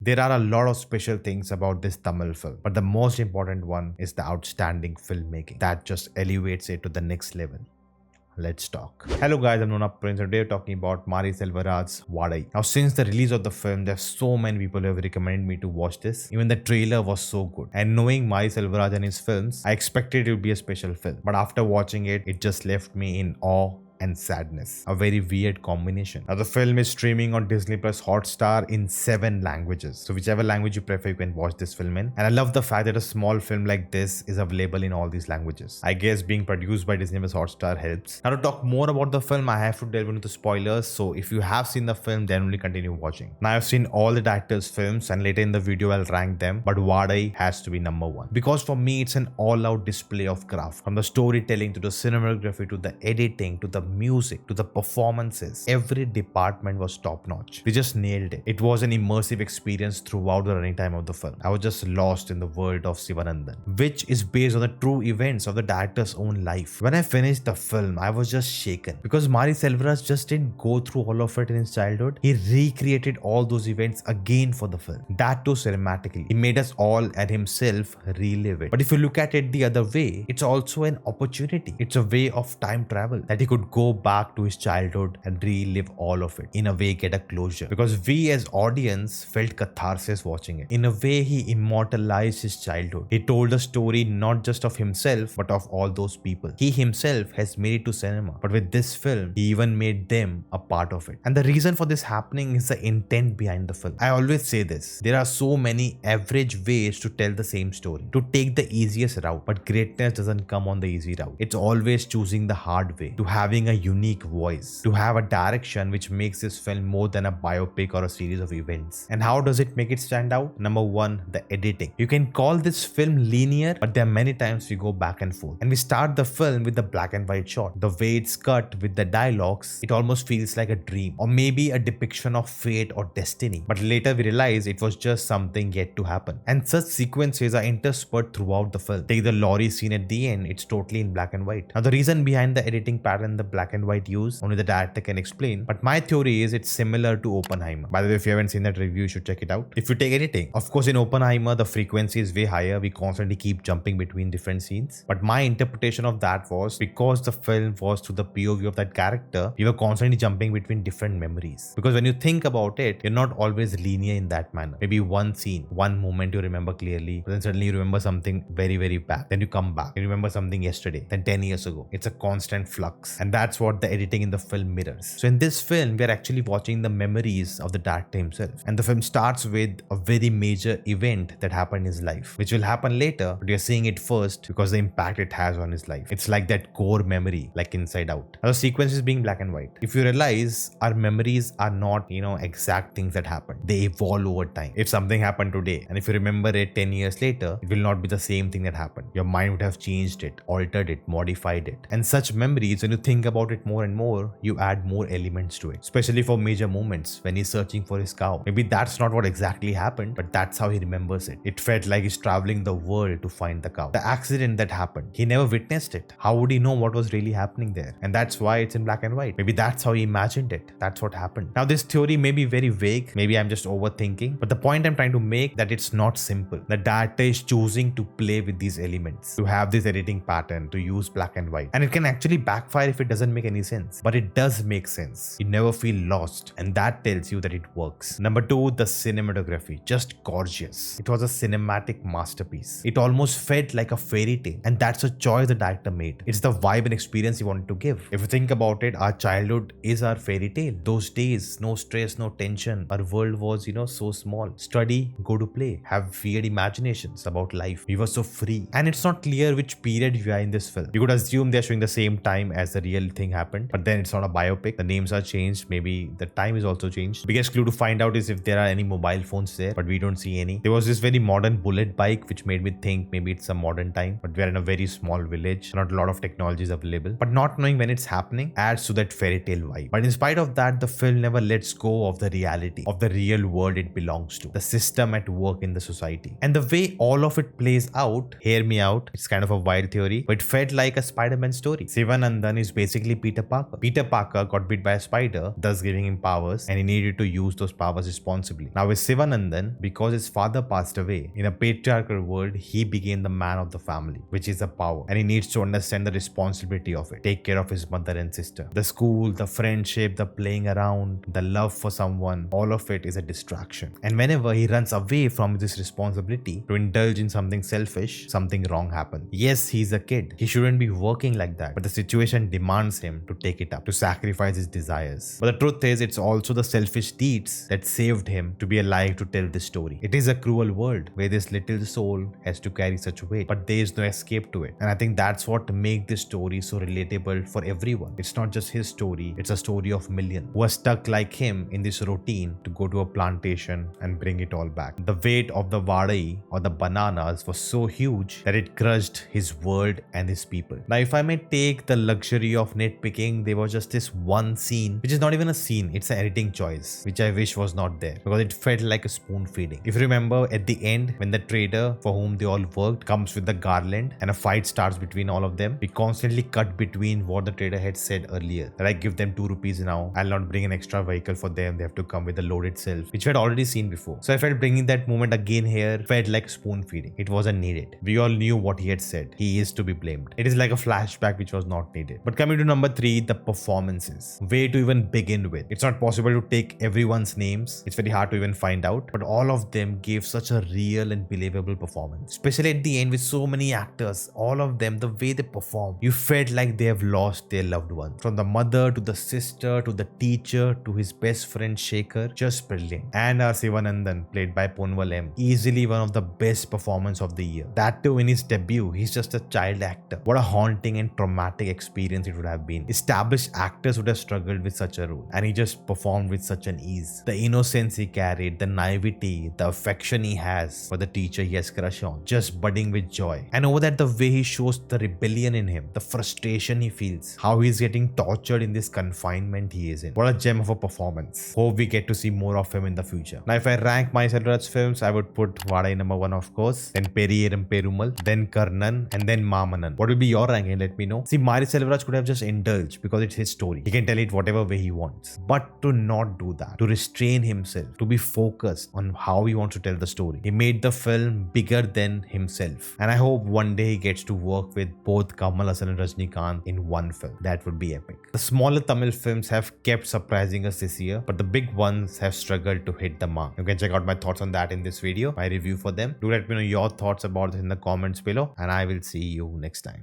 There are a lot of special things about this Tamil film, but the most important one is the outstanding filmmaking that just elevates it to the next level. Let's talk. Hello guys, I'm Nona Prince and today we're talking about Mari Selvaraj's ʋaːခိaɪ. Now since the release of the film, there's so many people who have recommended me to watch this. Even the trailer was so good. And knowing Mari Selvaraj and his films, I expected it would be a special film. But after watching it, it just left me in awe and sadness. A very weird combination. Now the film is streaming on Disney Hotstar in 7 languages. So whichever language you prefer, you can watch this film in. And I love the fact that a small film like this is available in all these languages. I guess being produced by Disney Hotstar helps. Now to talk more about the film, I have to delve into the spoilers. So if you have seen the film, then only continue watching. Now I've seen all the director's films and later in the video I'll rank them. But ʋaːခိaɪ has to be number 1. Because for me, it's an all-out display of craft. From the storytelling to the cinematography to the editing to the music to the performances, every department was top notch. They just nailed it. It was an immersive experience throughout the running time of the film. I was just lost in the world of Sivanaindhan, which is based on the true events of the director's own life. When I finished the film, I was just shaken because Mari Selvaraj just didn't go through all of it in his childhood. He recreated all those events again for the film. That too cinematically. He made us all and himself relive it. But if you look at it the other way, it's also an opportunity. It's a way of time travel that he could go back to his childhood and relive all of it. In a way, get a closure. Because we as audience felt catharsis watching it. In a way, he immortalized his childhood. He told a story not just of himself, but of all those people. He himself has made it to cinema. But with this film, he even made them a part of it. And the reason for this happening is the intent behind the film. I always say this. There are so many average ways to tell the same story. To take the easiest route. But greatness doesn't come on the easy route. It's always choosing the hard way. To having a unique voice, to have a direction which makes this film more than a biopic or a series of events. And how does it make it stand out? Number 1, the editing. You can call this film linear, but there are many times we go back and forth. And we start the film with the black and white shot. The way it's cut with the dialogues, it almost feels like a dream or maybe a depiction of fate or destiny. But later we realize it was just something yet to happen. And such sequences are interspersed throughout the film. Take the lorry scene at the end, it's totally in black and white. Now the reason behind the editing pattern, the black and white use, only the director can explain. But my theory is it's similar to Oppenheimer. By the way, if you haven't seen that review, you should check it out. If you take editing, of course in Oppenheimer, the frequency is way higher. We constantly keep jumping between different scenes. But my interpretation of that was because the film was through the POV of that character, we were constantly jumping between different memories. Because when you think about it, you're not always linear in that manner. Maybe one scene, one moment you remember clearly, but then suddenly you remember something very, very back. Then you come back. You remember something yesterday, then 10 years ago. It's a constant flux. And that's what the editing in the film mirrors. So in this film, we are actually watching the memories of the director himself. And the film starts with a very major event that happened in his life, which will happen later, but you're seeing it first because the impact it has on his life. It's like that core memory, like Inside Out. Now the sequence is being black and white. If you realize our memories are not, exact things that happened. They evolve over time. If something happened today, and if you remember it 10 years later, it will not be the same thing that happened. Your mind would have changed it, altered it, modified it. And such memories, when you think about it more and more, you add more elements to it, especially for major moments when he's searching for his cow. Maybe that's not what exactly happened, but that's how he remembers it. It felt like he's traveling the world to find the cow. The accident that happened, he never witnessed it. How would he know what was really happening there? And that's why it's in black and white. Maybe that's how he imagined it. That's what happened. Now this theory may be very vague. Maybe I'm just overthinking, but the point I'm trying to make that it's not simple. The director is choosing to play with these elements, to have this editing pattern, to use black and white. And it can actually backfire if it doesn't make any sense. But it does make sense. You never feel lost, and that tells you that it works. Number 2, the cinematography. Just gorgeous. It was a cinematic masterpiece. It almost felt like a fairy tale, and that's a choice the director made. It's the vibe and experience he wanted to give. If you think about it, our childhood is our fairy tale. Those days, no stress, no tension. Our world was, so small. Study, go to play, have weird imaginations about life. We were so free. And it's not clear which period we are in this film. You could assume they're showing the same time as the real thing happened, but then it's not a biopic. The names are changed. Maybe the time is also changed. Biggest clue to find out is if there are any mobile phones there, but we don't see any. There was this very modern bullet bike, which made me think maybe it's a modern time, but we're in a very small village. Not a lot of technology is available, but not knowing when it's happening adds to that fairy tale vibe. But in spite of that, the film never lets go of the reality of the real world it belongs to, the system at work in the society. And the way all of it plays out, hear me out, it's kind of a wild theory, but it felt like a Spider-Man story. Sivanaindhan is basically basically Peter Parker. Peter Parker got bit by a spider, thus giving him powers, and he needed to use those powers responsibly. Now with Sivanaindhan, because his father passed away, in a patriarchal world, he became the man of the family, which is a power, and he needs to understand the responsibility of it. Take care of his mother and sister. The school, the friendship, the playing around, the love for someone, all of it is a distraction. And whenever he runs away from this responsibility to indulge in something selfish, something wrong happens. Yes, he's a kid. He shouldn't be working like that, but the situation demands him to take it up, to sacrifice his desires. But the truth is, it's also the selfish deeds that saved him to be alive to tell this story. It is a cruel world where this little soul has to carry such weight, but there is no escape to it. And I think that's what makes this story so relatable for everyone. It's not just his story, it's a story of millions who are stuck like him in this routine to go to a plantation and bring it all back. The weight of the ʋaːgây or the bananas was so huge that it crushed his world and his people. Now, if I may take the luxury of nitpicking, there was just this one scene, which is not even a scene, it's an editing choice, which I wish was not there because it felt like a spoon feeding. If you remember at the end, when the trader for whom they all worked comes with the garland and a fight starts between all of them, we constantly cut between what the trader had said earlier, that I give them 2 rupees now, I'll not bring an extra vehicle for them, they have to come with the load itself, which we had already seen before. So I felt bringing that moment again here felt like spoon feeding. It wasn't needed. We all knew what he had said. He is to be blamed. It is like a flashback which was not needed. But coming to number 3, the performances. Where to even begin with? It's not possible to take everyone's names. It's very hard to even find out. But all of them gave such a real and believable performance. Especially at the end with so many actors. All of them, the way they perform, you felt like they have lost their loved one. From the mother to the sister to the teacher to his best friend Shekhar. Just brilliant. And our Sivanaindhan, played by Ponvel M, easily one of the best performance of the year. That too in his debut. He's just a child actor. What a haunting and traumatic experience it would have been. Established actors would have struggled with such a role, and he just performed with such an ease. The innocence he carried, the naivety, the affection he has for the teacher he has crush on, just budding with joy. And over that, the way he shows the rebellion in him, the frustration he feels, how he's getting tortured in this confinement he is in. What a gem of a performance. Hope we get to see more of him in the future. Now, if I rank Mari Selvaraj's films, I would put ʋaːgây number 1, of course, then Periyerum Perumal, then Karnan, and then Mamanan. What will be your ranking? Let me know. See, Mari Selvaraj could have just indulged because it's his story. He can tell it whatever way he wants. But to not do that, to restrain himself, to be focused on how he wants to tell the story. He made the film bigger than himself. And I hope one day he gets to work with both Kamal Haasan and Rajnikant in one film. That would be epic. The smaller Tamil films have kept surprising us this year, but the big ones have struggled to hit the mark. You can check out my thoughts on that in this video, my review for them. Do let me know your thoughts about this in the comments below, and I will see you next time.